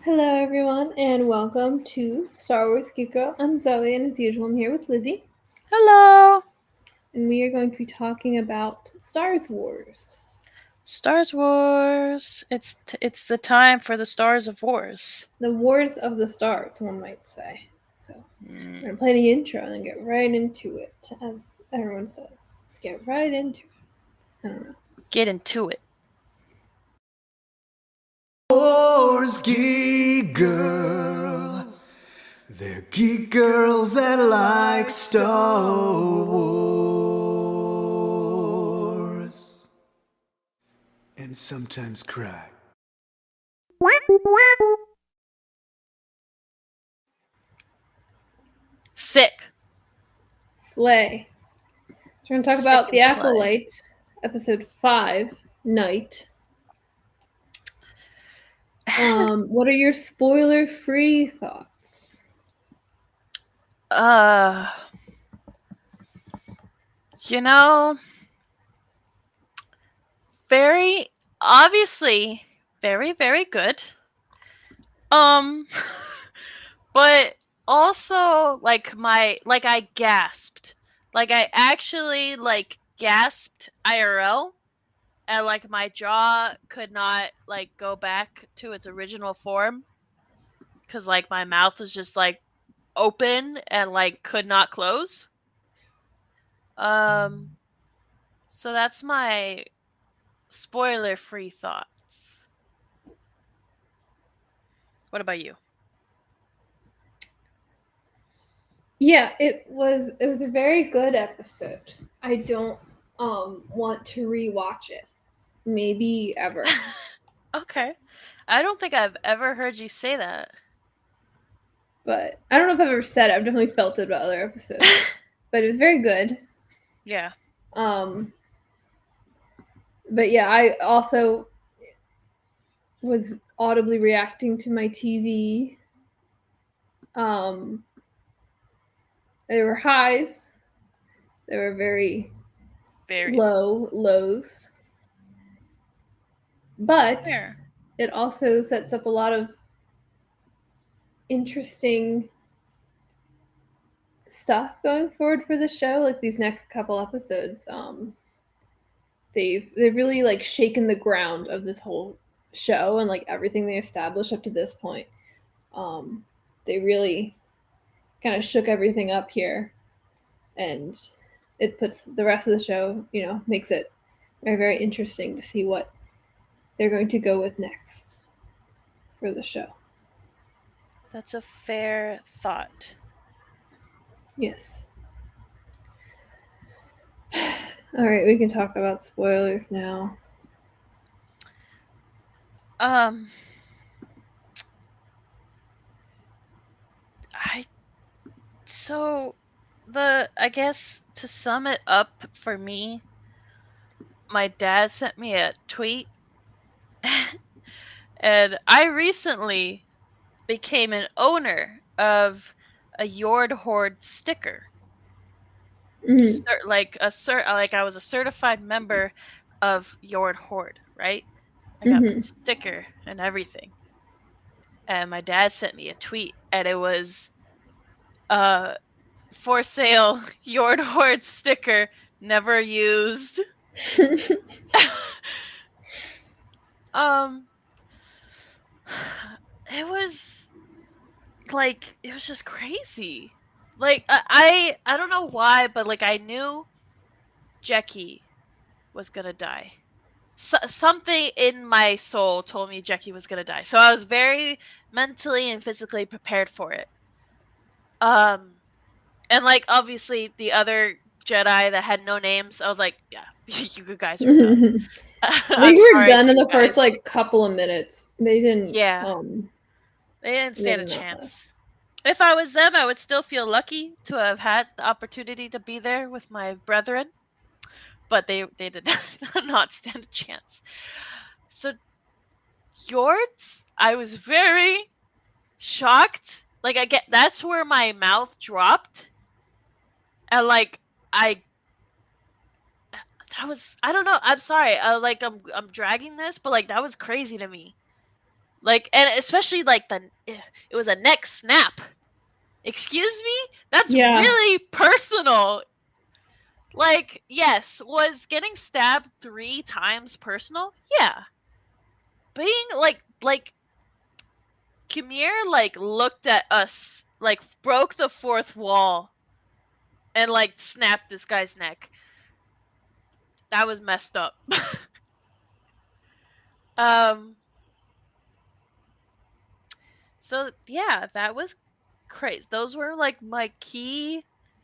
Hello, everyone, and welcome to Star Wars Geek Girl. I'm Zoe, and as usual, I'm here with Lizzy. Hello. And we are going to be talking about Star Wars. Star Wars. It's the time for the Stars of Wars. The Wars of the Stars, one might say. So, we're going to play the intro and then get right into it, as everyone says. Let's get right into it. I don't know. Get into it. Wars Geek Girl. They're geek girls that like Star Wars. And sometimes cry. Sick. Slay. So, we're going to talk Sick about and The slay. Acolyte, Episode 5, Night. What are your spoiler-free thoughts? You know, very obviously very, very good. But also I gasped. I actually gasped IRL. And my jaw could not go back to its original form because my mouth was just open and could not close. So that's my spoiler free thoughts. What about you? Yeah, it was a very good episode. I don't want to rewatch it. Maybe ever. Okay. I don't think I've ever heard you say that. But I don't know if I've ever said it. I've definitely felt it about other episodes. But it was very good. Yeah. But yeah, I also was audibly reacting to my TV. There were highs. There were very low lows. But Fair. it also sets up a lot of interesting stuff going forward for the show. Like these next couple episodes, they've really shaken the ground of this whole show and everything they established up to this point. They really kind of shook everything up here, and it puts the rest of the show, makes it very, very interesting to see what they're going to go with next for the show. That's a fair thought. Yes. All right, we can talk about spoilers now. I guess to sum it up for me, my dad sent me a tweet and I recently became an owner of a Yord Horde sticker. Mm-hmm. I was a certified member of Yord Horde, right? I got my Mm-hmm. sticker and everything. And my dad sent me a tweet and it was for sale Yord Horde sticker never used. um it was it was just crazy. I don't know why, but I knew Jackie was gonna die. Something in my soul told me Jackie was gonna die, so I was very mentally and physically prepared for it. And obviously the other Jedi that had no names, I was like, yeah, you guys are done. They I'm were sorry done to in you the first guys. couple of minutes. They didn't Yeah, they didn't live stand a enough left. chance. If I was them, I would still feel lucky to have had the opportunity to be there with my brethren, but they did not stand a chance. So Yords, I was very shocked. I get that's where my mouth dropped, and I that was I don't know. I'm sorry. I'm dragging this, but that was crazy to me. Like, and especially like it was a neck snap. Excuse me? That's really personal. Like, yes, was getting stabbed 3 times personal? Yeah. Being like Kimir like looked at us, like broke the fourth wall and like snapped this guy's neck. That was messed up. So yeah, that was crazy. Those were like my key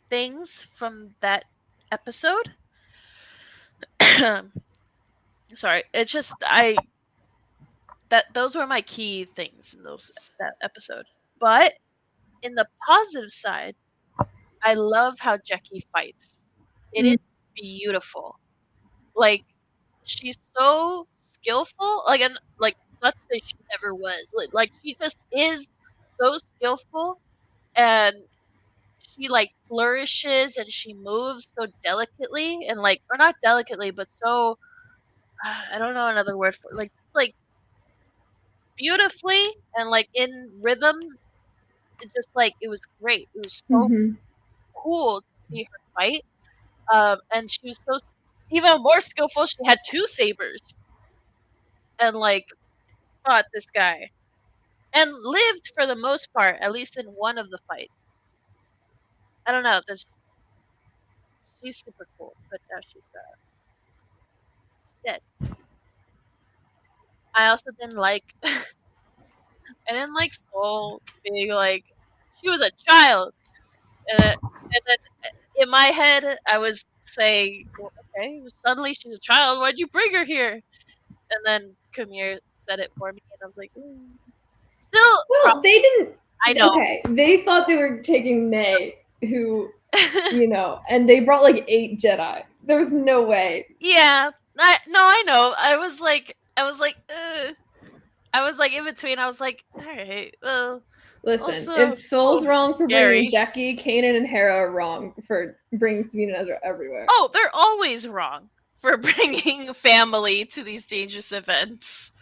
things from that episode. Sorry, it's just those were my key things in that episode. But in the positive side, I love how Jackie fights. It is beautiful. Like, she's so skillful. Like not to say she never was. Like she just is so skillful, and she like flourishes and she moves so delicately and like, or not delicately, but so I don't know another word for like, it's like beautifully and like in rhythm. It just like, it was great. It was so cool to see her fight. And she was so even more skillful. She had 2 sabers and like fought this guy and lived for the most part, at least in one of the fights. I don't know. She's super cool, but now she's dead. I also didn't like. I didn't like Soul being like, she was a child, and then in my head I was saying, well, okay, suddenly she's a child. Why'd you bring her here? And then Kamir said it for me, and I was like, still. Well, they didn't. I know. Okay, they thought they were taking May, who, and they brought like 8 Jedi. There was no way. Yeah, I know. I was like, ugh. I was like in between. I was like, all right, well. Listen, Also, if Soul's wrong for scary. bringing Jackie, Kanan and Hera are wrong for bringing Sabine and Ezra everywhere. Oh, they're always wrong for bringing family to these dangerous events.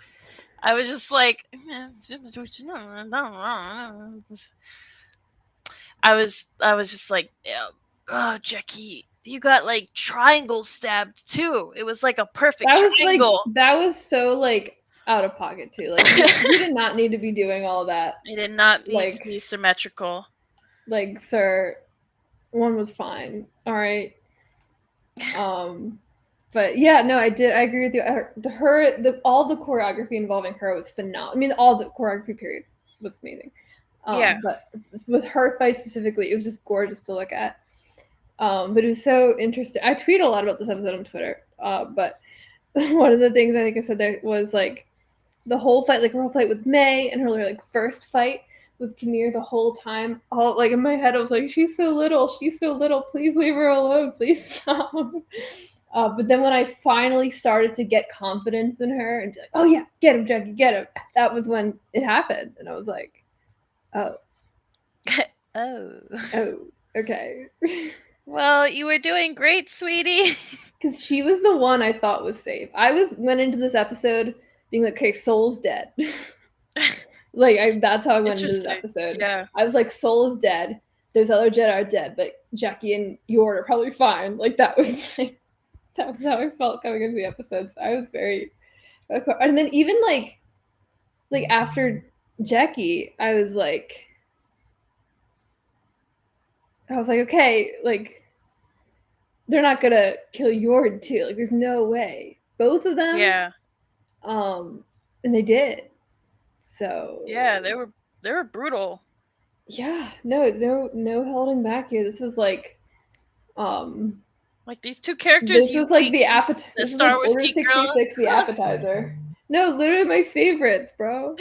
I was just like, I was just like, oh, Jackie, you got like triangle stabbed too. It was like a perfect triangle. That was so like out of pocket too. Like you did not need to be doing all that. It did not need to be symmetrical. Like, sir, one was fine. All right. But yeah, no, I agree with you. All the choreography involving her was phenomenal. I mean, all the choreography period was amazing. Yeah. But with her fight specifically, it was just gorgeous to look at. But it was so interesting. I tweet a lot about this episode on Twitter. But one of the things I think I said there was like the whole fight, like her whole fight with May and her like first fight with Kamir the whole time. All like in my head, I was like, she's so little, please leave her alone, please stop. But then when I finally started to get confidence in her and be like, oh yeah, get him, Jackie, get him, that was when it happened. And I was like, oh. Oh, okay. Well, you were doing great, sweetie. Because she was the one I thought was safe. I went into this episode being like, okay, Soul's dead. That's how I went into this episode. Yeah. I was like, Soul is dead. Those other Jedi are dead, but Jackie and Yord are probably fine. Like that was how I felt coming into the episode. So I was very, and then even like after Jackie, I was like, okay, like they're not gonna kill Yord too. Like there's no way. Both of them. Yeah. And they did. So yeah, they were brutal. Yeah, no holding back here. This was like these 2 characters. This was like the appetizer. The Star Wars Geek Girl. 66, the appetizer. No, literally my favorites, bro.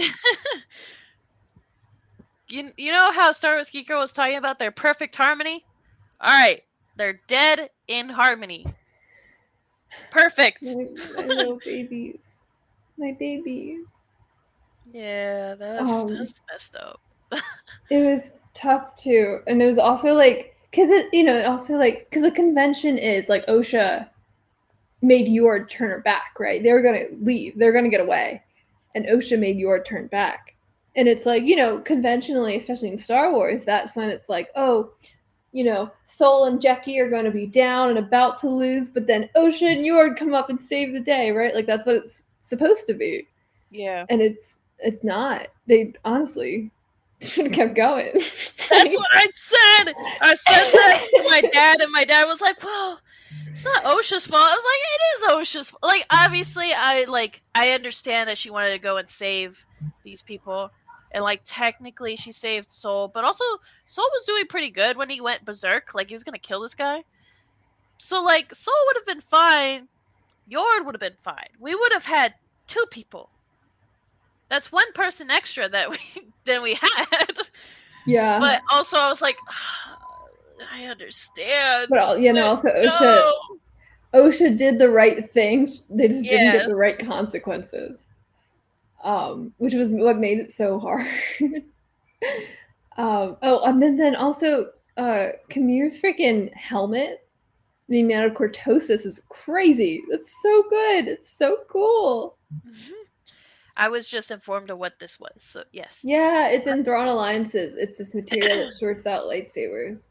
You know how Star Wars Geek Girl was talking about their perfect harmony? All right, they're dead in harmony. Perfect. My little babies. My babies. Yeah, that's messed up. It was tough too, and it was also like because because the convention is like Osha made Yord turn her back, right? They were gonna leave. They're gonna get away, and Osha made Yor turn back. And it's like, conventionally, especially in Star Wars, that's when it's like, oh, Sol and Jackie are going to be down and about to lose, but then Osha and Yord come up and save the day, right? Like that's what it's supposed to be. Yeah. And it's not. They honestly should have kept going. That's what I said. I said that to my dad, and my dad was like, "Well, it's not OSHA's fault." I was like, "It is OSHA's fault." Like, obviously, I understand that she wanted to go and save these people, and like technically she saved Soul, but also Soul was doing pretty good when he went berserk. Like he was gonna kill this guy. So like Soul would have been fine. Yord would have been fine. We would have had 2 people. That's 1 person extra that we had. Yeah. But also, I was like, I understand. But also OSHA did the right thing. They just didn't get the right consequences. Which was what made it so hard. And then also Kamir's freaking helmet, the amount of cortosis is crazy. That's so good. It's so cool. I was just informed of what this was, so yes. Yeah, it's in Thrawn Alliances. It's this material that shorts out lightsabers.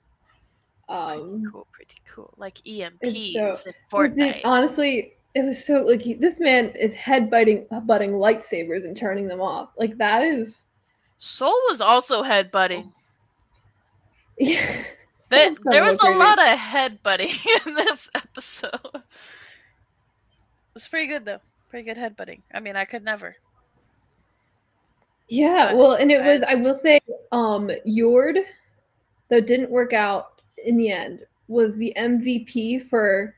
Pretty cool. Like EMPs in Fortnite. Dude, honestly, it was so like this man is butting lightsabers and turning them off. Like that is. Soul was also headbutting. Yeah, there was a lot of headbutting in this episode. It's pretty good though. Pretty good headbutting. I mean, I could never. Yeah, well, and it was, I will say, Yord, though it didn't work out in the end, was the MVP for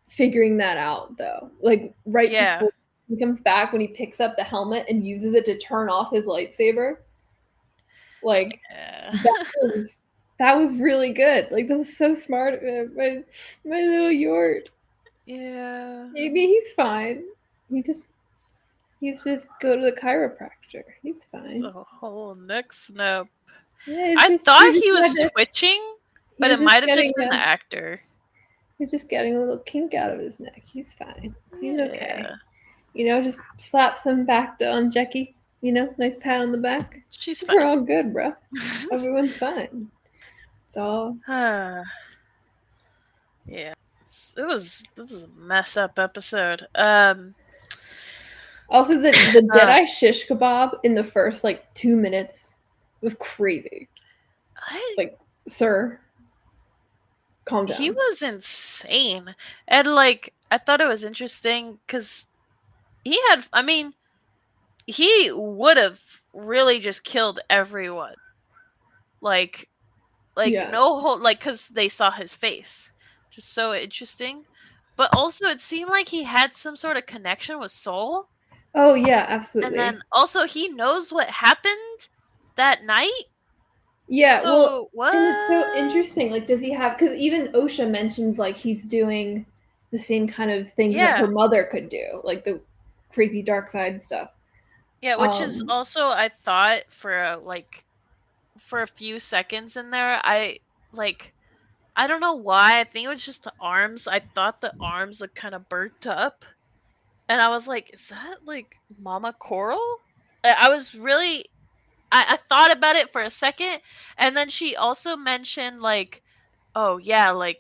figuring that out, though. Like, before he comes back, when he picks up the helmet and uses it to turn off his lightsaber. Like, that was really good. Like, that was so smart. My little Yord. Yeah. Maybe he's fine. He's just go to the chiropractor. He's fine. It's a whole neck snap. Yeah, I thought he was twitching, but it might have just been the actor. He's just getting a little kink out of his neck. He's fine. He's okay. Just slap some back on Jackie. Nice pat on the back. She's fine. We're all good, bro. Everyone's fine. It's all. Yeah. It was a mess up episode. Also, the Jedi shish kebab in the first 2 minutes was crazy. Like, sir, calm down. He was insane, and I thought it was interesting because he would have really just killed everyone. No whole because they saw his face, just so interesting. But also, it seemed like he had some sort of connection with Soul. Oh yeah, absolutely. And then also he knows what happened that night. Yeah, so, what? And it's so interesting. Like, does he have? Because even Osha mentions he's doing the same kind of thing that her mother could do, like the creepy dark side stuff. Yeah, which is also I thought for a few seconds in there, I don't know why. I think it was just the arms. I thought the arms looked kind of burnt up. And I was like, is that Mama Coral? I was really I thought about it for a second, and then she also mentioned oh yeah,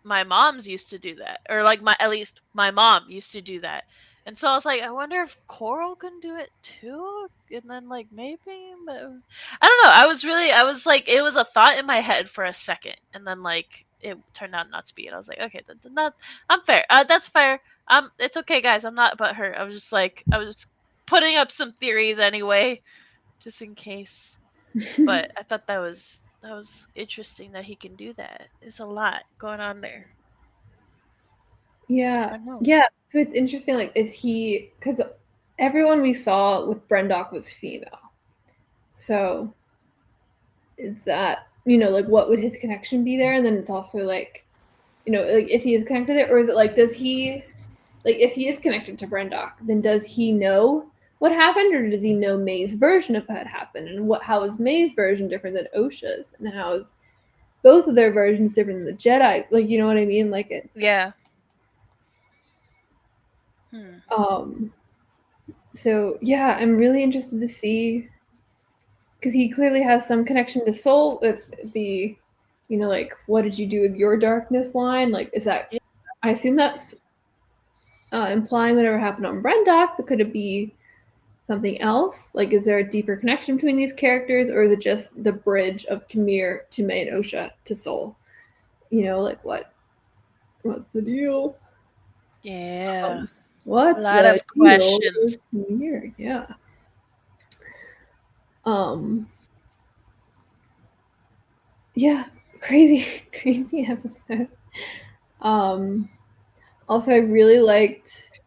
my mom's used to do that. Or at least my mom used to do that. And so I was like, I wonder if Coral can do it too? And then maybe, but I don't know. I was it was a thought in my head for a second, and then it turned out not to be. And I was like, okay, I'm fair. That's fair. It's okay, guys. I'm not butthurt. I was just putting up some theories anyway, just in case. But I thought that was interesting that he can do that. There's a lot going on there. Yeah. So it's interesting. Is he? Because everyone we saw with Brendock was female. So it's that what would his connection be there? And then it's also if he is connected there, or is it does he if he is connected to Brendock, then does he know what happened, or does he know May's version of what happened, and how is May's version different than Osha's, and how is both of their versions different than the Jedi's? You know what I mean? Yeah. So yeah, I'm really interested to see, because he clearly has some connection to Soul with the, like, what did you do with your darkness line? Like, is that? Yeah. I assume that's implying whatever happened on Brendock, but could it be something else? Like, is there a deeper connection between these characters, or is it just the bridge of Kamir to May and Osha to Soul? Like what's the deal? Yeah. A What's lot the of deal questions. with Kamir? Yeah. Um. Yeah. Crazy, crazy episode. Also, I really liked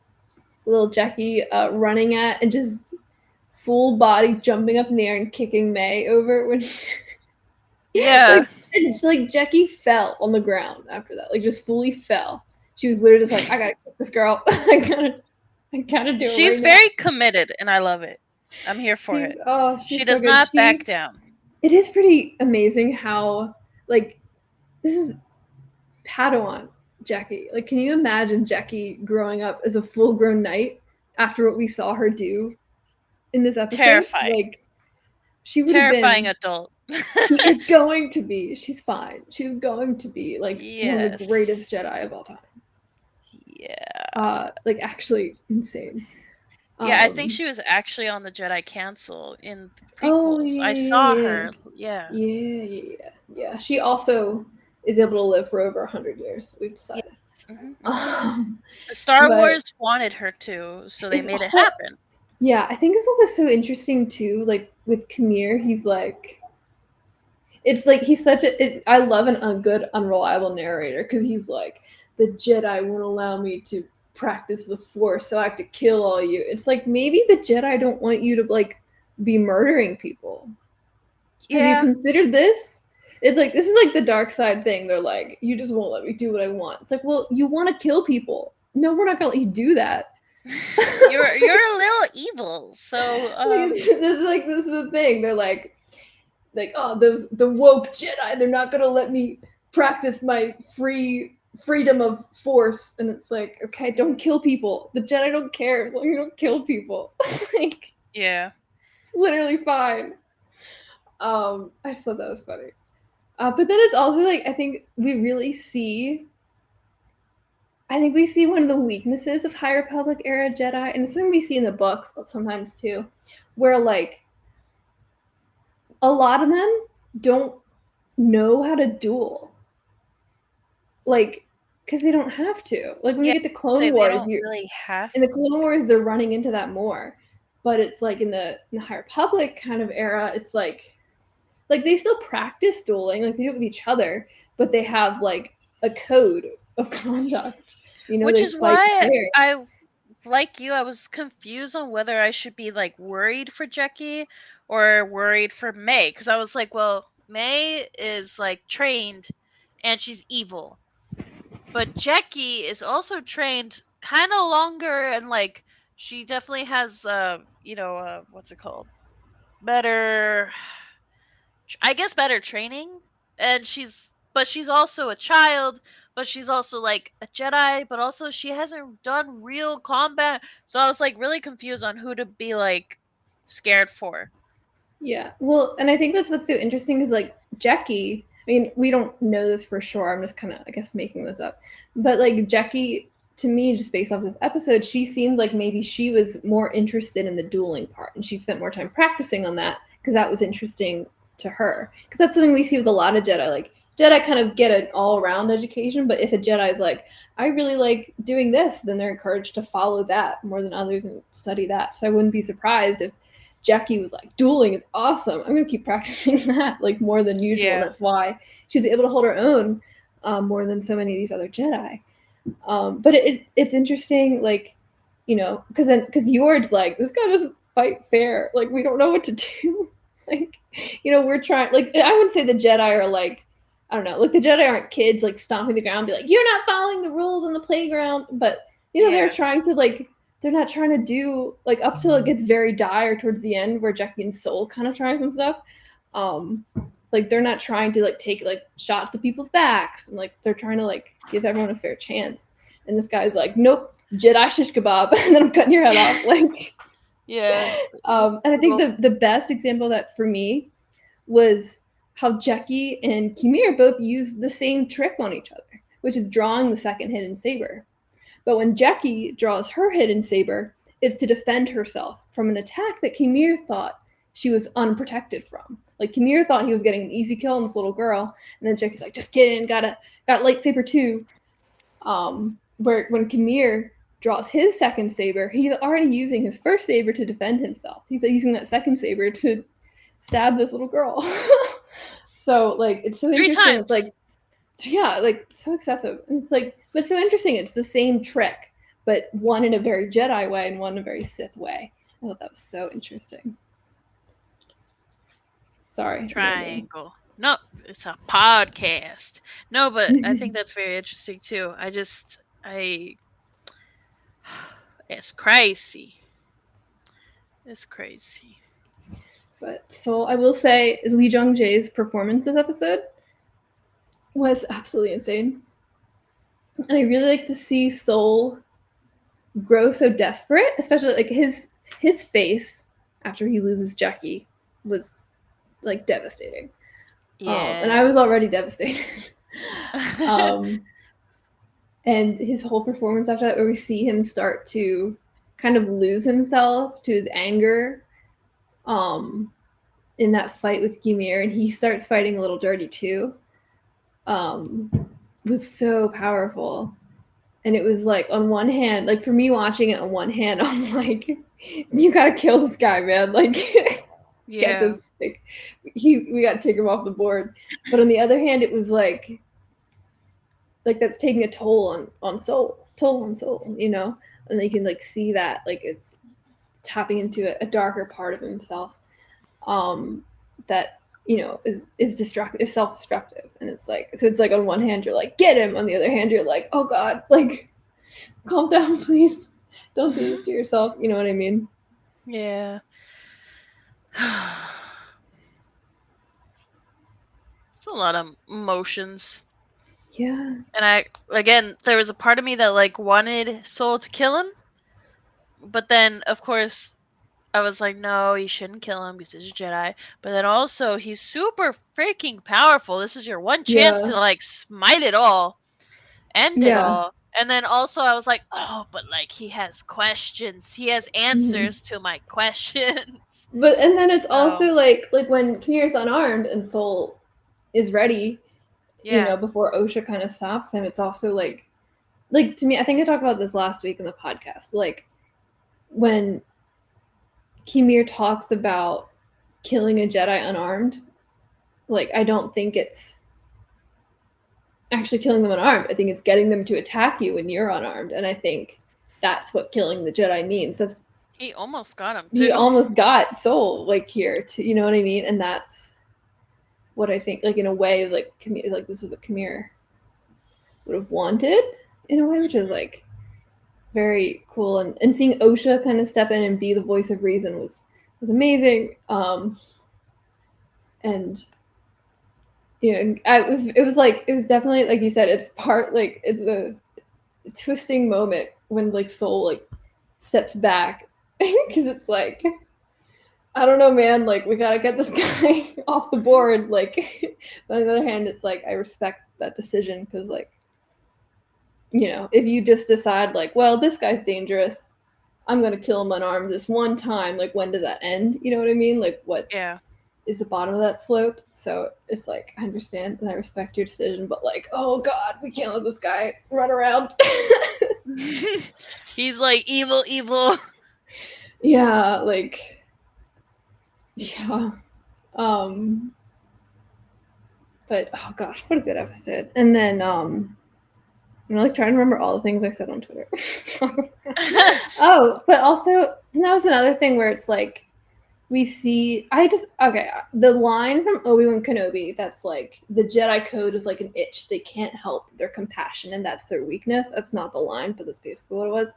little Jackie running at and just full body jumping up in the air and kicking May over when Yeah. like Jackie fell on the ground after that, like just fully fell. She was literally just like, I gotta kick this girl. I gotta do it She's right now. very committed, and I love it. I'm here for it. She She's so does good. not back down. It is pretty amazing how, like, this is Padawan Jackie. Like, can you imagine Jackie growing up as a full grown knight after what we saw her do in this episode? Terrifying. Like, she would have Terrifying been. adult. She is going to be. She's fine. She's going to be like one of the greatest Yes. Jedi of all time. Yeah. Like actually insane. Yeah, I think she was actually on the Jedi Council in the Oh prequels. yeah, I saw yeah, her. Yeah. yeah. She also is able to live for over 100 years. We've Yes. decided. Mhm. Um, The Star but Wars wanted her to, so they it's made it also, happen. yeah, I think it's also so interesting too. Like with Kamir, he's like, it's like he's such a. I love a good unreliable narrator because he's like, the Jedi won't allow me to practice the Force, so I have to kill all you. It's like maybe the Jedi don't want you to like be murdering people. Have you Yeah. considered this? It's like this is like the dark side thing. They're like, you just won't let me do what I want. It's like, well, you want to kill people. No, we're not gonna let you do that. you're a little evil, so This is the thing. They're like, oh, the woke Jedi, they're not gonna let me practice my freedom of force. And it's like, okay, don't kill people. The Jedi don't care as long as you don't kill people. Like, yeah. it's literally fine. I just thought that was funny. But then it's also like I think we see one of the weaknesses of High Republic era Jedi, and it's something we see in the books sometimes too, where like a lot of them don't know how to duel. Like, because they don't have to. Like when Yeah. you get to Clone They Wars, don't really have in the to. Clone Wars they're running into that more. But it's like in the High Republic kind of era, it's like they still practice dueling, like they do it with each other, but they have like a code of conduct. Which They is fight why fair. I like you, I was confused on whether I should be like worried for Jackie or worried for May, because I was like, well, May is like trained and she's evil. But Jackie is also trained kind of longer, and like she definitely has what's it called? Better, I guess better training. And she's also a child, but she's also like a Jedi, but also she hasn't done real combat. So I was like really confused on who to be like scared for. Yeah. Well, and I think that's what's so interesting is like Jackie. I mean, we don't know this for sure. I'm just kind of, I guess, making this up. But like Jackie, to me, just based off this episode, she seemed like maybe she was more interested in the dueling part, and she spent more time practicing on that because that was interesting to her. Because that's something we see with a lot of Jedi. Like Jedi kind of get an all-around education, but if a Jedi is like, I really like doing this, then they're encouraged to follow that more than others and study that. So I wouldn't be surprised if Jackie was like, dueling is awesome. I'm gonna keep practicing that like more than usual, and Yeah. that's why she's able to hold her own more than so many of these other Jedi. But it's interesting, like because Yord's like, this guy doesn't fight fair. Like we don't know what to do. Like we're trying. Like I wouldn't say the Jedi are like, I don't know, like the Jedi aren't kids like stomping the ground, and be like, you're not following the rules on the playground. But they're Yeah. trying to like they're not trying to do like up till it gets very dire towards the end where Jackie and Soul kind of try some stuff. Like they're not trying to like take like shots at people's backs, and like they're trying to like give everyone a fair chance. And this guy's like, nope, Jedi shish kebab, and then I'm cutting your head off. Like Yeah. And I think the best example of that for me was how Jackie and Kimir both used the same trick on each other, which is drawing the second hidden saber. But when Jackie draws her hidden saber, it's to defend herself from an attack that Kimir thought she was unprotected from. Like Kimir thought he was getting an easy kill on this little girl, and then Jackie's like, "Just kidding, got lightsaber too." Where when Kimir draws his second saber, he's already using his first saber to defend himself. He's using that second saber to stab this little girl. So like it's so 3 interesting. times. It's like, yeah, like so excessive. And it's like, but so interesting. It's the same trick, but one in a very Jedi way and one in a very Sith way. I thought that was so interesting. Sorry. Triangle. No, it's a podcast. No, but I think that's very interesting too. It's crazy. It's crazy. But so I will say Lee Jung Jae's performance this episode was absolutely insane. And I really like to see Soul grow so desperate, especially like his face after he loses Jackie was like devastating. Yeah. And I was already devastated. And his whole performance after that, where we see him start to kind of lose himself to his anger in that fight with Ymir, and he starts fighting a little dirty too, was so powerful. And it was like, on one hand, like for me watching it on one hand, I'm like, you gotta kill this guy, man. Like, get this, like, we gotta take him off the board. But on the other hand, it was like that's taking a toll on soul, you know? And you can like see that, like it's tapping into a darker part of himself that, you know, is destructive, is self-destructive. And it's like, so it's like on one hand you're like, get him, on the other hand you're like, oh god, like calm down, please, don't do this to yourself, you know what I mean? Yeah. It's a lot of emotions. Yeah. And again, there was a part of me that like wanted Soul to kill him, but then of course I was like, no, you shouldn't kill him because he's a Jedi. But then also he's super freaking powerful. This is your one chance to like smite it all, end it all. And then also I was like, oh, but like he has questions. He has answers to my questions. But and then it's also like when Kimir's unarmed and Soul is ready, you know, before Osha kind of stops him, it's also like to me, I think I talked about this last week in the podcast, like when Ymir talks about killing a Jedi unarmed, like I don't think it's actually killing them unarmed. I think it's getting them to attack you when you're unarmed, and I think that's what killing the Jedi means. He almost got him too. He almost got Soul like here, to, you know what I mean? And that's what I think, like in a way, is like this is what Ymir would have wanted in a way, which is like very cool. And seeing Osha kind of step in and be the voice of reason was amazing. And you know, it was definitely, like you said, it's part, like it's a twisting moment when like Soul like steps back because it's like, I don't know, man, like we gotta get this guy off the board, like. But on the other hand, it's like I respect that decision because, like, you know, if you just decide like, well, this guy's dangerous, I'm gonna kill him unarmed this one time, like when does that end? You know what I mean? Like what is the bottom of that slope? So it's like, I understand and I respect your decision, but like, oh god, we can't let this guy run around. He's like evil. Yeah, like, yeah. But oh gosh, what a good episode. And then I'm like trying to remember all the things I said on Twitter. Oh, but also that was another thing where it's like we see the line from Obi-Wan Kenobi that's like the Jedi code is like an itch they can't help, their compassion, and that's their weakness. That's not the line, but that's basically what it was.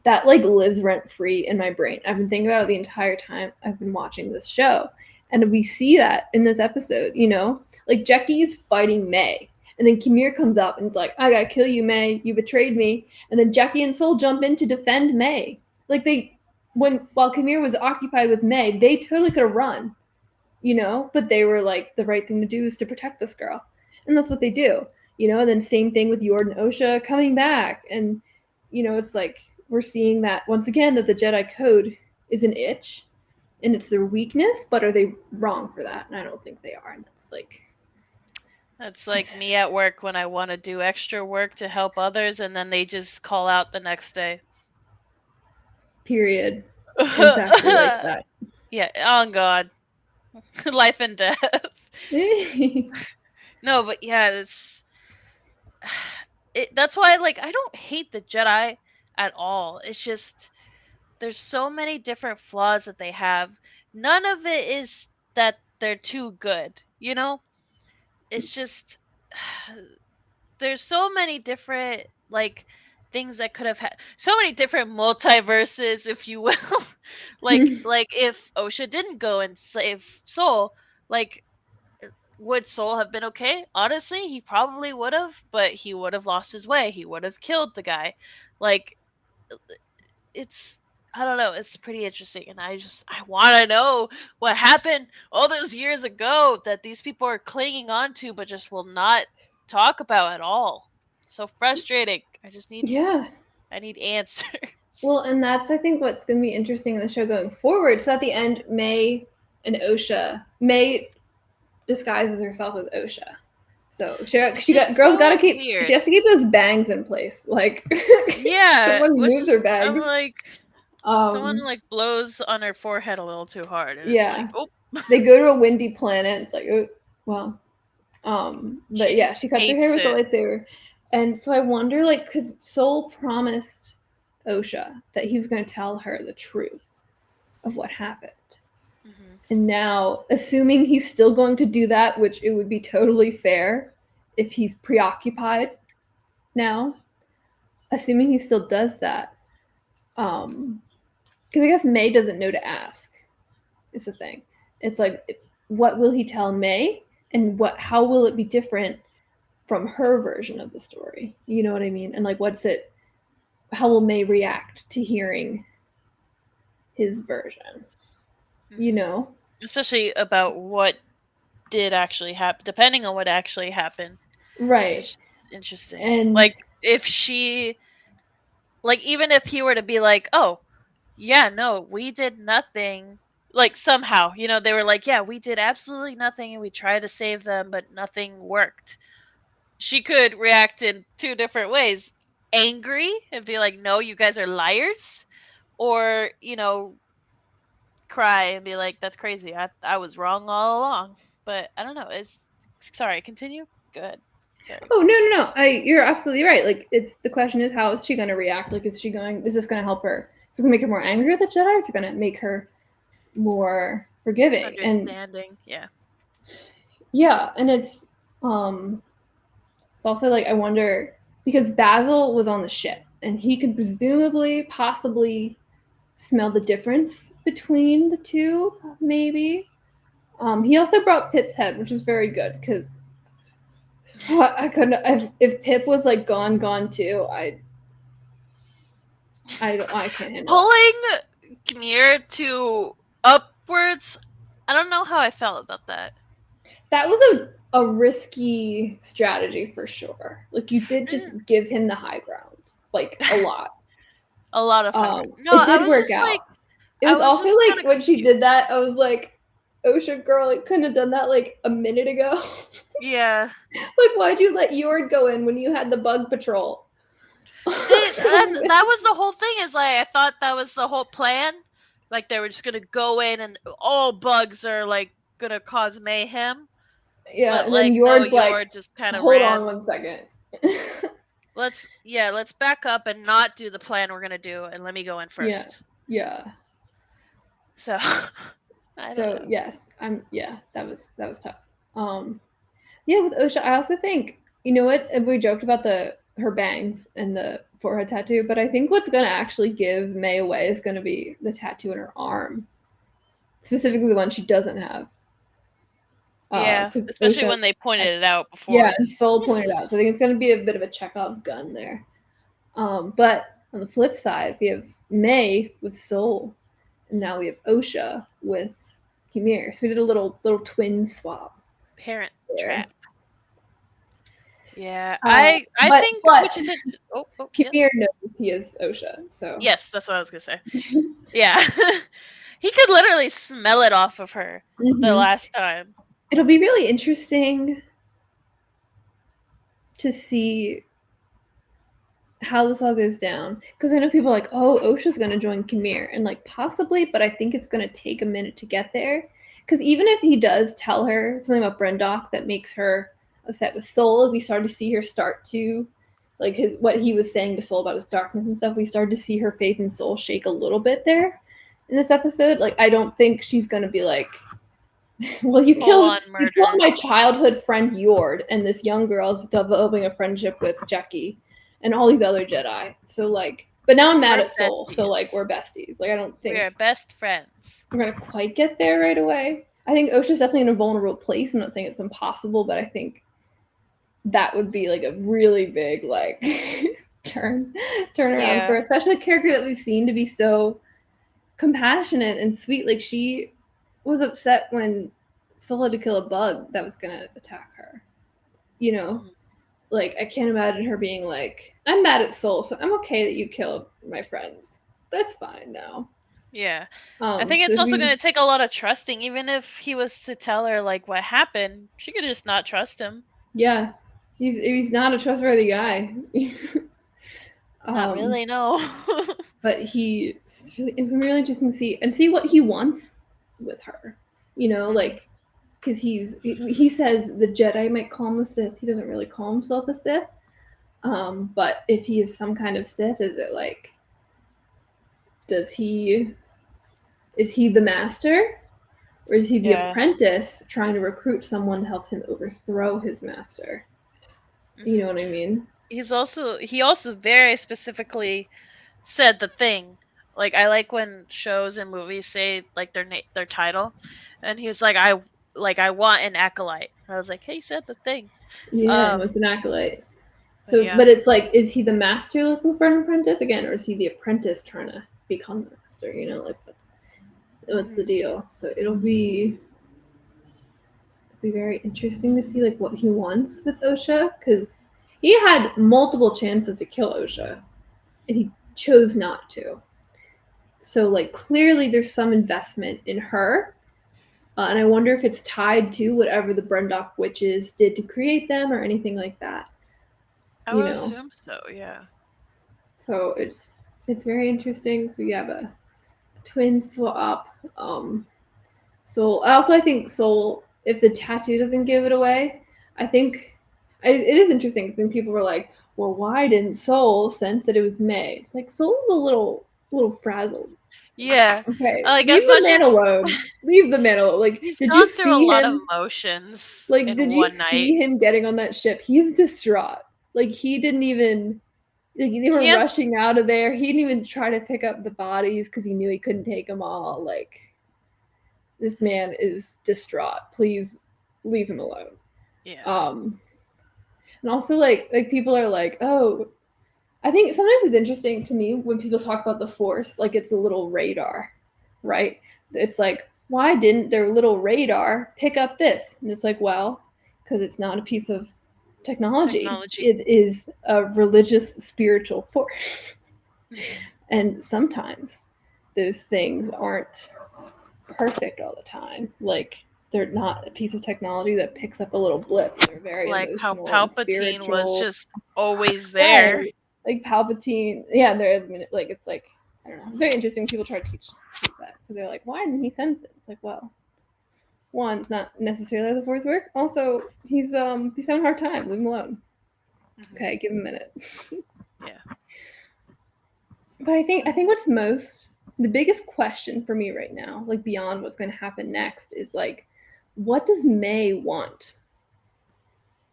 That like lives rent free in my brain. I've been thinking about it the entire time I've been watching this show. And we see that in this episode, you know? Like Jackie is fighting May. And then Ymir comes up and is like, I gotta kill you, May. You betrayed me. And then Jackie and Soul jump in to defend May. Like while Kamir was occupied with May, they totally could have run, but they were like, the right thing to do is to protect this girl, and that's what they do, And then same thing with Yord and Osha coming back, and it's like we're seeing that once again that the Jedi Code is an itch, and it's their weakness. But are they wrong for that? And I don't think they are. And that's like me at work when I want to do extra work to help others, and then they just call out the next day. Period. Exactly like that. Yeah. Oh God. Life and death. No, but yeah, that's why like I don't hate the Jedi at all. It's just there's so many different flaws that they have. None of it is that they're too good, It's just there's so many different like things that could have had so many different multiverses, if you will. like if Osha didn't go and save Soul, like would Soul have been okay? Honestly, he probably would have, but he would have lost his way. He would have killed the guy. Like it's I don't know, it's pretty interesting, and I want to know what happened all those years ago that these people are clinging on to but just will not talk about at all. So frustrating. I need answers. Well, and that's I think what's going to be interesting in the show going forward. So at the end, May May disguises herself as Osha. So girls got to keep weird. She has to keep those bangs in place. Like someone moves her bangs. I'm like someone like blows on her forehead a little too hard, and it's like, oh. They go to a windy planet. It's like, oh, well. But she cuts her hair with the lightsaber, and so I wonder, like, because Soul promised Osha that he was going to tell her the truth of what happened. Mm-hmm. And now, assuming he's still going to do that, which it would be totally fair if he's preoccupied now, assuming he still does that, because I guess May doesn't know to ask, is the thing. It's like, what will he tell May, and how will it be different from her version of the story? You know what I mean? And like, how will May react to hearing his version? Especially about what did actually happen, depending on what actually happened. Right. It's interesting. And like if she, like even if he were to be like, oh yeah, no, we did nothing, like somehow, they were like, yeah, we did absolutely nothing and we tried to save them, but nothing worked. She could react in two different ways. Angry and be like, no, you guys are liars. Or, cry and be like, that's crazy. I was wrong all along. But I don't know. Sorry, continue? Good. Sorry. Oh, no. You're absolutely right. Like, the question is, how is she going to react? Like, is this going to help her? Is it going to make her more angry with the Jedi? Or is it going to make her more forgiving? Understanding, yeah. Yeah, and it's also like, I wonder, because Basil was on the ship, and he could possibly smell the difference between the two, maybe. He also brought Pip's head, which is very good, because I couldn't. If Pip was like gone too, I can't handle pulling Kamir to upwards. I don't know how I felt about that. That was a risky strategy for sure. Like, you did just give him the high ground, like a lot. A lot of high ground. No, it did work out. Like, it was also like when she did that, I was like, Osha girl, I couldn't have done that like a minute ago. Yeah. Like, why'd you let Yord go in when you had the bug patrol? That was the whole thing, is like, I thought that was the whole plan. Like, they were just gonna go in and all bugs are like gonna cause mayhem. Yeah, but and then Yord's like, just kind of hold on 1 second. Let's back up and not do the plan we're gonna do, and let me go in first. Yeah. So yes, that was tough. With Osha, I also think, you know what, we joked about her bangs and the forehead tattoo, but I think what's going to actually give May away is going to be the tattoo in her arm, specifically the one she doesn't have. Especially when they pointed it out before. Yeah, and Soul pointed it out, so I think it's going to be a bit of a Chekhov's gun there. But on the flip side, we have May with Soul and now we have Osha with Ymir. So we did a little twin swap Parent there. Trap. Yeah, I think but which is it. Yeah. Ymir knows he is Osha, so Yes, that's what I was gonna say. Yeah, he could literally smell it off of her the last time. It'll be really interesting to see how this all goes down, because I know people are like, oh, Osha's going to join Ymir, and like possibly, but I think it's going to take a minute to get there, because even if he does tell her something about Brendock that makes her upset with Soul, we started to see her start to like what he was saying to Soul about his darkness and stuff. We started to see her faith in Soul shake a little bit there in this episode. Like, I don't think she's going to be like, well, you killed my childhood friend Yord, and this young girl is developing a friendship with Jackie and all these other Jedi. So like, but now I'm mad at Soul, so like we're besties. Like, I don't think we're best friends. We're gonna quite get there right away. I think Osha's definitely in a vulnerable place. I'm not saying it's impossible, but I think that would be like a really big like turn around for, especially a character that we've seen to be so compassionate and sweet. Like, she was upset when Soul had to kill a bug that was gonna attack her. You know, like, I can't imagine her being like, I'm mad at Soul, so I'm okay that you killed my friends. That's fine now. Yeah. I think it's also going to take a lot of trusting. Even if he was to tell her like what happened, she could just not trust him. Yeah. He's not a trustworthy guy. Not really, no. But it's going to be really interesting to see what he wants with her. You know, like, because he says the Jedi might call him a Sith. He doesn't really call himself a Sith. But if he is some kind of Sith, is it like, is he the master, or is he the apprentice trying to recruit someone to help him overthrow his master? You know what I mean? He also very specifically said the thing. Like, I like when shows and movies say like their title, and he was like, I want an acolyte. I was like, hey, he said the thing. Yeah, what's an acolyte? So, but it's like, is he the master looking for an apprentice again, or is he the apprentice trying to become the master? You know, like, what's the deal? So it'll be very interesting to see like what he wants with Osha, because he had multiple chances to kill Osha, and he chose not to. So like, clearly there's some investment in her, and I wonder if it's tied to whatever the Brendock witches did to create them or anything like that. I would assume so, yeah. So it's very interesting. So we have a twin swap. Soul. I think Soul, if the tattoo doesn't give it away, I think it is interesting, because then people were like, well, why didn't Soul sense that it was May? It's like, Soul's a little frazzled. Yeah. Okay. Like, leave the man alone. Leave the man alone. Like, he's did gone you through see a lot him? of emotions. Like, in did you one see night? him getting on that ship? He's distraught. Like, he didn't even. Like, they were rushing out of there. He didn't even try to pick up the bodies because he knew he couldn't take them all. Like, this man is distraught. Please leave him alone. Yeah. And also, like people are like, oh, I think sometimes it's interesting to me when people talk about the Force, like it's a little radar, right? It's like, why didn't their little radar pick up this? And it's like, well, because it's not a piece of technology. It is a religious, spiritual force. And sometimes those things aren't perfect all the time. Like, they're not a piece of technology that picks up a little blip. They're very like emotional, how Palpatine spiritual. was just always there. Right. Like Palpatine, yeah. They're like, it's like, I don't know. It's very interesting. People try to teach that, because they're like, why didn't he sense it? It's like, well, one, it's not necessarily how the Force works. Also, he's having a hard time. Leave him alone. Okay, give him a minute. Yeah. But I think what's the biggest question for me right now, like beyond what's going to happen next, is like, what does May want?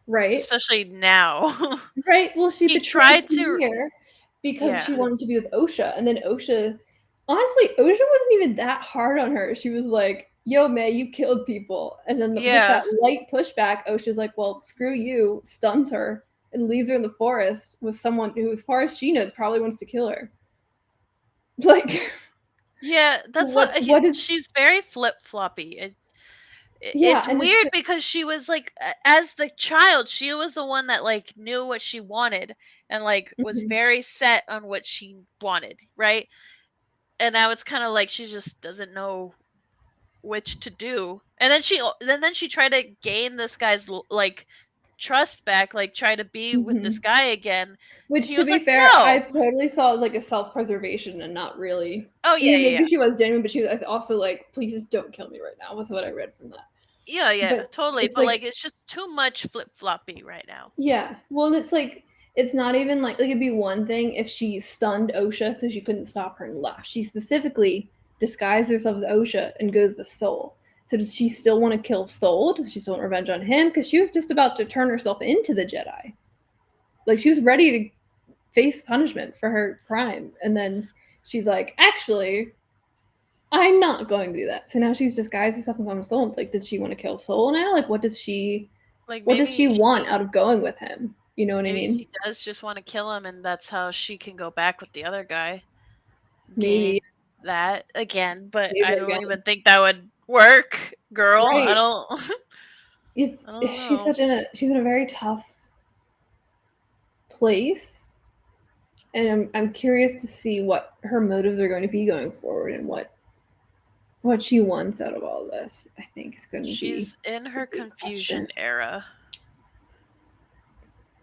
Right? Especially now. Right? Well, she tried to because she wanted to be with Osha, and then Osha wasn't even that hard on her. She was like, yo, May, you killed people. And then with that light pushback, Osha's like, well, screw you, stuns her, and leaves her in the forest with someone who, as far as she knows, probably wants to kill her. Like, Yeah, that's What is she's very flip-floppy. yeah, It's and it's weird because she was like as the child, she was the one that like knew what she wanted and like was mhm. very set on what she wanted, right? And now it's kind of like she just doesn't know which to do. And then she tried to gain this guy's like trust back, like try to be with this Mhm. guy again. And Which, he to was be like, fair, I "No." totally saw as like a self-preservation and not really. Oh I yeah, mean, yeah, maybe yeah. she was genuine, but she was also like, "Please just don't kill me right now." Was what I read from that. Yeah, yeah, But totally. it's But like like, it's just too much flip-floppy right now. yeah. Well, and it's like it's not even like it'd be one thing if she stunned OSHA so she couldn't stop her and left. She specifically disguised herself as OSHA and goes with Soul. So does she still want to kill Soul? Does she still want revenge on him? Because she was just about to turn herself into the Jedi. Like she was ready to face punishment for her crime, and then she's like, actually, I'm not going to do that. So now she's disguised herself and gone with Soul. And it's like, does she want to kill Soul now? Like, Like what does she maybe want out of going with him? You know what I maybe mean? she does just want to kill him and that's how she can go back with the other guy. Gain Maybe, that again, but maybe I don't again, even think that would work, girl. I right? don't It's I don't she's know. she's in a very tough place, and I'm curious to see what her motives are going to be going forward and what she wants out of all this. I think is going to be She's in a her big question. confusion era.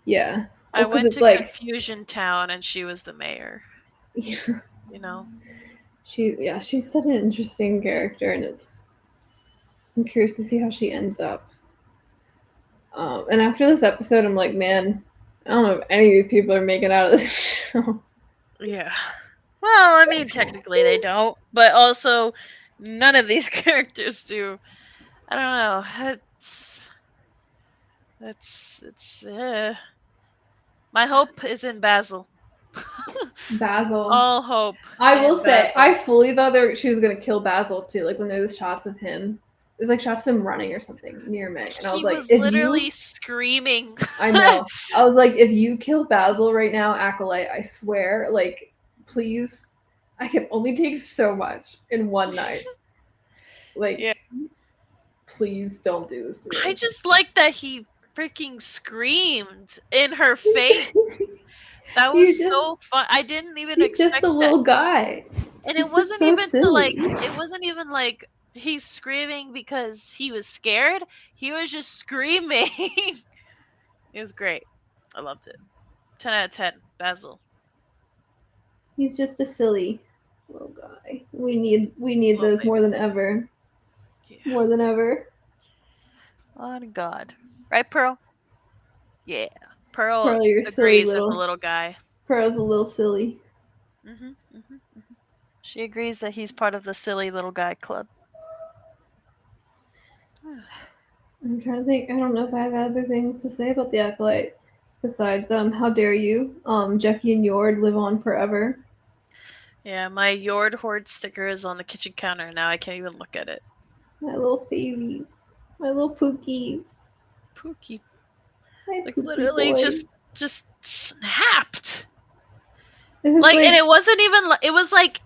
Yeah. I Well, because went it's to like, Confusion Town and she was the mayor, yeah, you know? she's such an interesting character, and I'm curious to see how she ends up. And after this episode, I'm like, man, I don't know if any of these people are making out of this show. Yeah. Well, I mean, technically they don't, but also none of these characters do. I don't know. It's my hope is in Basil. Basil. All hope I will in say, I Basil. fully thought she was gonna kill Basil too. Like when there's shots of him, there's like shots of him running or something near Meg, and I was He like, was if you, literally screaming. I know, I was like, if you kill Basil right now, Acolyte, I swear, like, please, I can only take so much in one night. Yeah. Like, please don't do this to I me. just like that he freaking screamed in her face. That you was just, so fun. I didn't even he's just expect a that. little guy. And it He's just wasn't so even to like silly. it wasn't even like he's screaming because he was scared. He was just screaming. It was great. I loved it. 10 out of 10. Basil. He's just a silly little guy. We need Little those more baby. than ever. Yeah. More than ever. On God. Right, Pearl? Yeah. Pearl Pearl, you're silly agrees as a little. little guy. Pearl's a little silly. She agrees that he's part of the silly little guy club. I'm trying to think. I don't know if I have other things to say about the Acolyte. Besides, how dare you? Jackie and Yord live on forever. Yeah, my Yord Horde sticker is on the kitchen counter now. I can't even look at it. My little babies. My little pookies. Pookie. My Like pookie literally boy. just snapped. It was Like, and like, it wasn't even it was like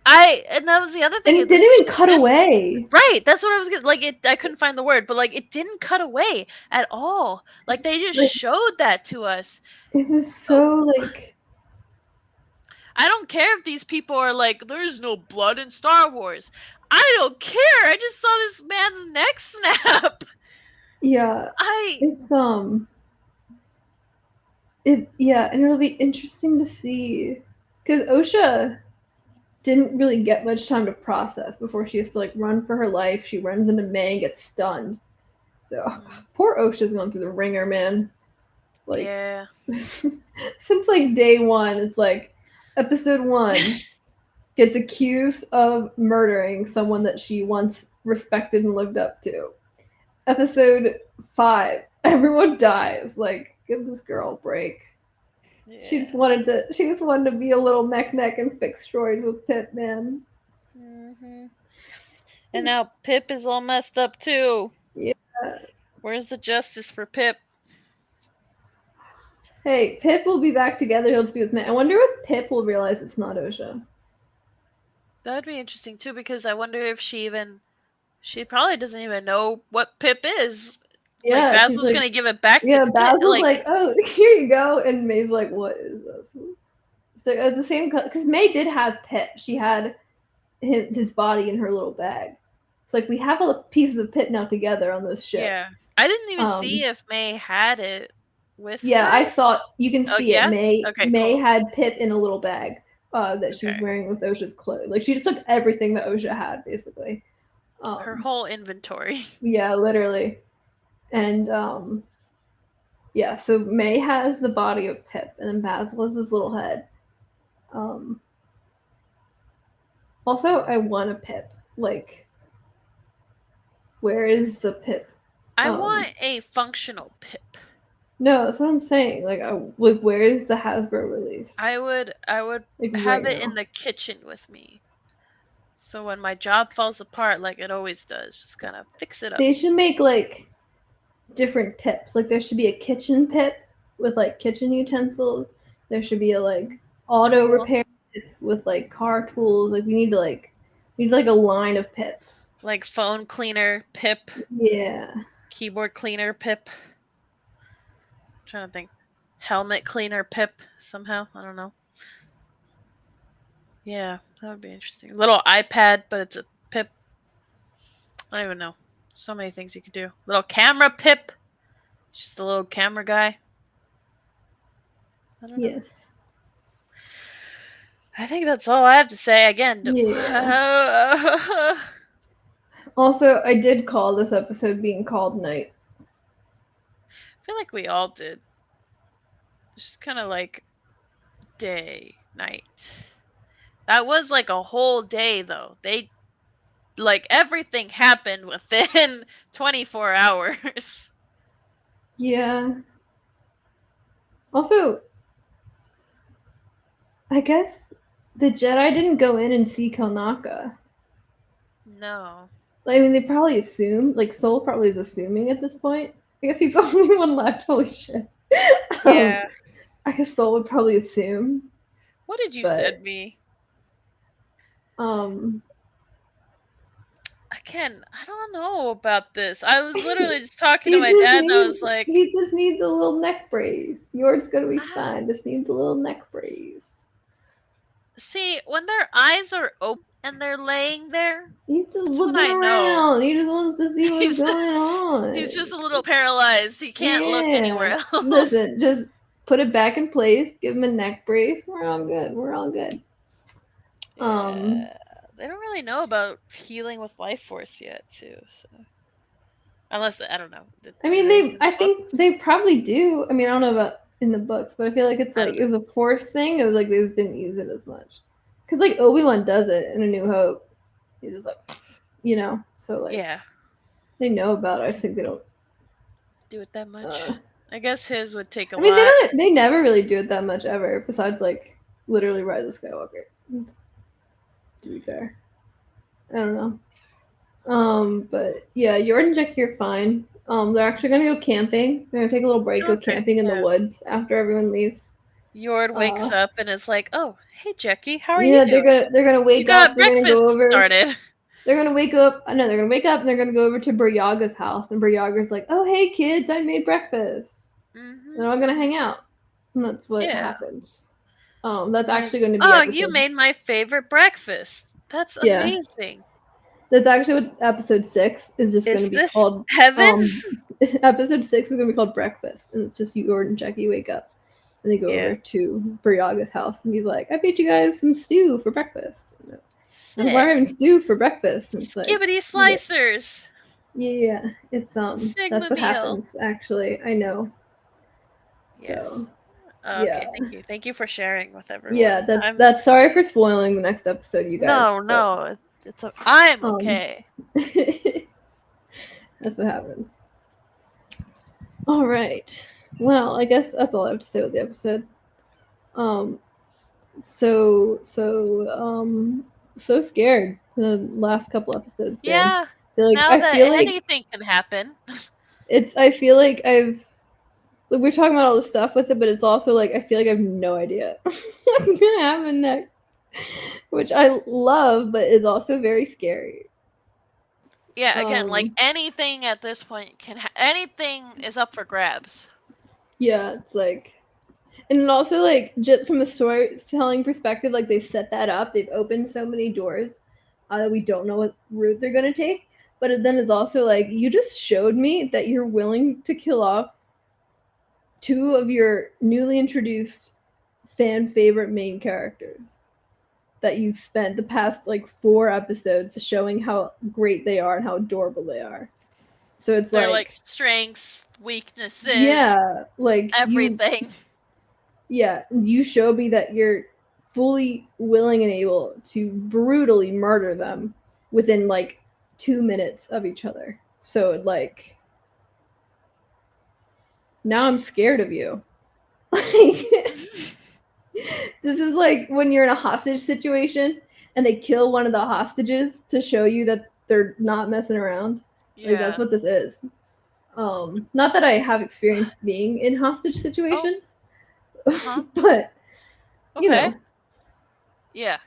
and that was the other and thing. it didn't even cut This away. right, that's what I was like I couldn't find the word, but like it didn't cut away at all. Like they just Like, showed that to us. it was Oh, so like, I don't care if these people are like there's no blood in Star Wars. I don't care. I just saw this man's neck snap. yeah. I It's it yeah, and it'll be interesting to see because OSHA didn't really get much time to process before she has to like run for her life. She runs into May and gets stunned. So poor OSHA's going through the ringer, man. Like yeah. since like day one, it's like episode one gets accused of murdering someone that she once respected and looked up to. Episode 5, everyone dies. Like, give this girl a break. She Yeah. just wanted to. She just wanted to be a little mech neck and fix droids with Pip, man. And now Pip is all messed up too. Yeah. Where's the justice for Pip? Hey, Pip will be back together. He'll just be with me. I wonder if Pip will realize it's not OSHA. That would be interesting too, because I wonder if she probably doesn't even know what Pip is. Like Yeah, she's Basil's like, gonna give it back to yeah, Pip. Basil's like, oh, here you go, and May's like, what is this? So it's the same because May did have Pip. She had his body in her little bag. It's like we have all the pieces of Pip now together on this ship. Yeah, I didn't even see if May had it with Yeah, her. I saw. You can Oh see it. yeah. May Okay. May Cool. had Pip in a little bag that she was Okay. wearing with Osha's clothes. Like she just took everything that Osha had, basically. Her whole inventory. Yeah, literally. And yeah, so May has the body of Pip, and then Basil has his little head. Also, I want a Pip. Like, where is the Pip? I want a functional Pip. No, that's what I'm saying. Like, where is the Hasbro release? I would like, have right it now. in the kitchen with me. So when my job falls apart, like it always does, just kind of fix it up. They should make like different Pips. Like, there should be a kitchen Pip with like kitchen utensils. There should be a like auto repair Pip with like car tools. Like, we need like a line of Pips. Like phone cleaner Pip. Yeah. Keyboard cleaner Pip. I'm trying to think. Helmet cleaner Pip somehow. I don't know. Yeah, that would be interesting. Little iPad, but it's a Pip. I don't even know. So many things you could do. Little camera Pip. Just a little camera guy. I don't know. Yes. I think that's all I have to say. Again, yeah. Also, I did call this episode being called Night. I feel like we all did. Just kind of like day, night. That was like a whole day, though. They, like, everything happened within 24 hours. Yeah. Also, I guess the Jedi didn't go in and see Konaka. No. I mean, they probably assume, like, Soul probably is assuming at this point. I guess he's the only one left. Holy shit. Yeah. I guess Soul would probably assume. What did you send me? Again, I don't know about this. I was literally just talking to my dad, and I was like, he just needs a little neck brace. Yours gonna be fine. Just needs a little neck brace. See, when their eyes are open and they're laying there, he's just looking around. He just wants to see what's going on. He's just a little paralyzed. He can't look anywhere else. Listen, just put it back in place. Give him a neck brace. We're all good. We're all good. Yeah. They don't really know about healing with life force yet, too. So, unless I don't know. I mean, I think they probably do. I mean, I don't know about in the books, but I feel like it's like it was a force thing. It was like they just didn't use it as much. Because like Obi-Wan does it in A New Hope. He just like, so like they know about it. I just think they don't do it that much. I guess his would take a lot. I mean, they never really do it that much ever. Besides, like literally Rise of Skywalker. To be fair, I don't know. But yeah, Yord and Jackie are fine. They're actually gonna go camping. They're gonna take a little break, go camping in the woods after everyone leaves. Yord wakes up and is like, "Oh, hey Jackie, how are you doing?" They're gonna wake up. They're gonna go over. Started. They're gonna wake up. No, they're gonna wake up and they're gonna go over to Buryaga's house. And Buryaga's like, "Oh, hey kids, I made breakfast." Mm-hmm. They're all gonna hang out. And that's what happens. That's actually going to be. Oh, you made my favorite breakfast. That's amazing. That's actually what episode 6 is just going to be called. Heaven? Episode 6 is going to be called Breakfast, and it's just Yord and Jackie wake up, and they go over to Buryaga's house, and he's like, "I made you guys some stew for breakfast." And why are having stew for breakfast? And it's Skibbity slicers. Yeah, it's Sigma that's what meal. happens. Actually, I know. Yes. Okay, thank you for sharing with everyone. Yeah, that's sorry for spoiling the next episode, you guys. No, I'm okay. That's what happens. All right. Well, I guess that's all I have to say with the episode. So scared the last couple episodes. Man. Yeah. I feel like anything can happen. I feel like we're talking about all this stuff with it, but it's also like I feel like I have no idea what's gonna happen next. which I love, but is also very scary. Yeah, again, like anything at this point anything is up for grabs. Yeah, it's like, and it also like just from a storytelling perspective, like they set that up. They've opened so many doors that we don't know what route they're gonna take. But then it's also like you just showed me that you're willing to kill off two of your newly introduced fan favorite main characters that you've spent the past like 4 episodes showing how great they are and how adorable they are. So it's They're like like, strengths, weaknesses, yeah, like everything. you showed me that you're fully willing and able to brutally murder them within like 2 minutes of each other. So like now I'm scared of you. This is like when you're in a hostage situation and they kill one of the hostages to show you that they're not messing around. Yeah. Like that's what this is. Not that I have experience being in hostage situations, but you Okay. know. Yeah.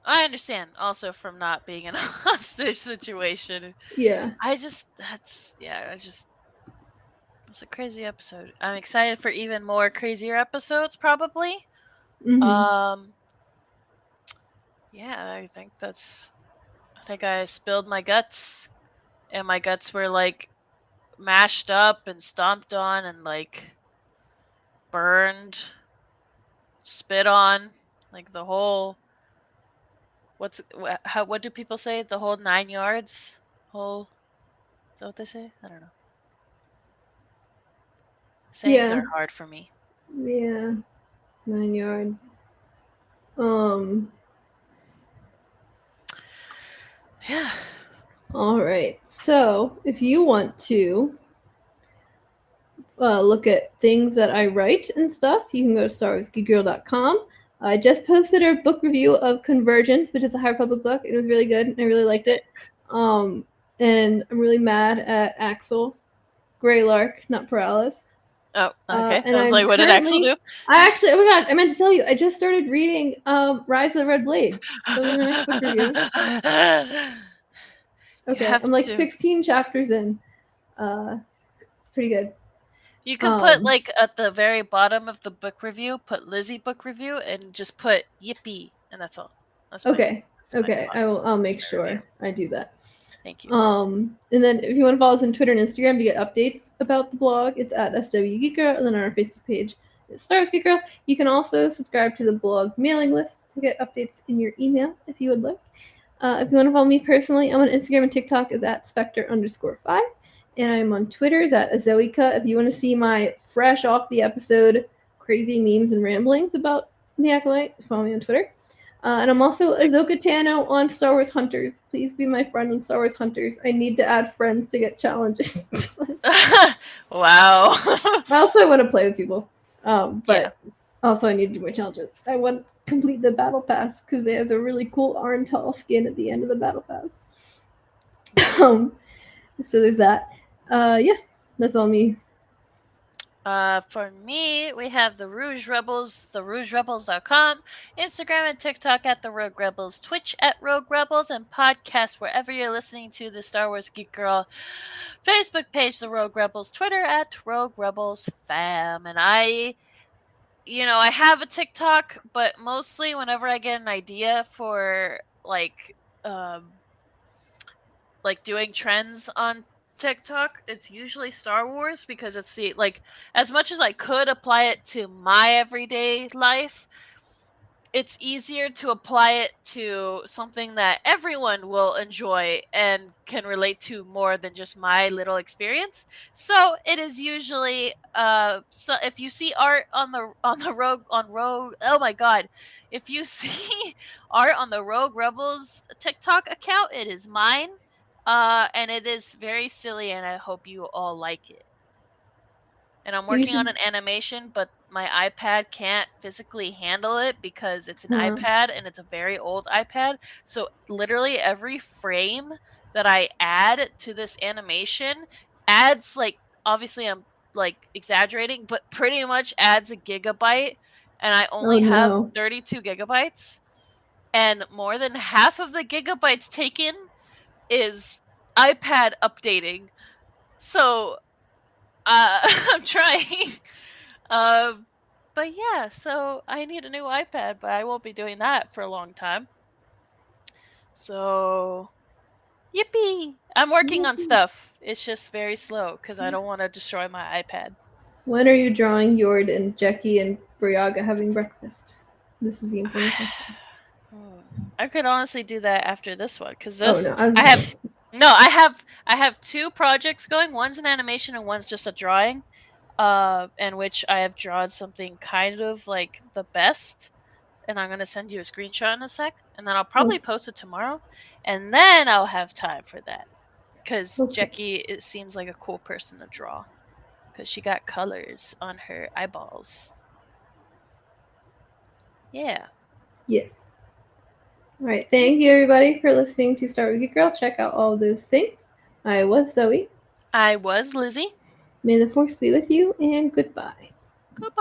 I understand also from not being in a hostage situation. Yeah. It's a crazy episode. I'm excited for even more crazier episodes probably. Mm-hmm. Yeah, I think I spilled my guts and my guts were like mashed up and stomped on and like burned, spit on, like the whole what do people say? The whole 9 yards? Whole is that what they say? I don't know. Sayings Yeah. are hard for me. Yeah. 9 yards. Um Yeah. all right. So, if you want to look at things that I write and stuff, you can go to starwarsgeekgirl.com. I just posted a book review of Convergence, which is a High Republic book. It was really good, and I really liked it. And I'm really mad at Axel Greylark, not Paralysis. Oh, okay. And I was I'm like, what did Axel do? I actually, oh my god, I meant to tell you, I just started reading Rise of the Red Blade. So my next book review. Okay, I'm like 16 chapters in. It's pretty good. You can put like at the very bottom of the book review, put Lizzy book review, and just put yippee, and that's all. That's okay. my I'll make sure I do that. Thank you. And then if you want to follow us on Twitter and Instagram to get updates about the blog, it's at SW Geek Girl, and then on our Facebook page, it's Star Wars Geek Girl. You can also subscribe to the blog mailing list to get updates in your email if you would like. If you want to follow me personally, I'm on Instagram and TikTok is at Spectre_5. And I'm on Twitter is at Azoika. If you want to see my fresh off the episode crazy memes and ramblings about the Acolyte, follow me on Twitter. And I'm also Azoka Tano on Star Wars Hunters. Please be my friend on Star Wars Hunters. I need to add friends to get challenges. Wow. I also want to play with people. But also I need to do my challenges. I want to complete the battle pass because it has a really cool Arntal skin at the end of the battle pass. So there's that. Yeah, that's all me. For me, we have the Rouge Rebels, therougerebels.com, Instagram and TikTok at the Rogue Rebels, Twitch at Rogue Rebels, and podcast wherever you're listening to the Star Wars Geek Girl, Facebook page, the Rogue Rebels, Twitter at Rogue Rebels Fam. And I have a TikTok, but mostly whenever I get an idea for like doing trends on TikTok, it's usually Star Wars because it's as much as I could apply it to my everyday life, it's easier to apply it to something that everyone will enjoy and can relate to more than just my little experience. So it is usually so if you see art on the Rogue oh my god, if you see art on the Rogue Rebels TikTok account, it is mine. And it is very silly, and I hope you all like it. And I'm working on an animation, but my iPad can't physically handle it because it's an iPad and it's a very old iPad. So literally every frame that I add to this animation adds obviously I'm exaggerating, but pretty much adds a gigabyte and I only Oh, have no. 32 gigabytes, and more than half of the gigabytes taken is iPad updating. So I'm trying. Um, but yeah, so I need a new iPad, but I won't be doing that for a long time. So yippee! I'm working on stuff. It's just very slow because I don't want to destroy my iPad. When are you drawing Jord and Jackie and Briaga having breakfast? This is the important question. I could honestly do that after this one because Oh, this no. I was I just have no I have two projects going. One's an animation and one's just a drawing. In which I have drawn something kind of like the best, and I'm gonna send you a screenshot in a sec, and then I'll probably Okay. post it tomorrow, and then I'll have time for that. Because Okay. Jackie, it seems like a cool person to draw, because she got colors on her eyeballs. Yeah. Yes. All right. Thank you, everybody, for listening to Star Wars Geek Girl. Check out all those things. I was Zoe. I was Lizzy. May the force be with you, and goodbye. Goodbye.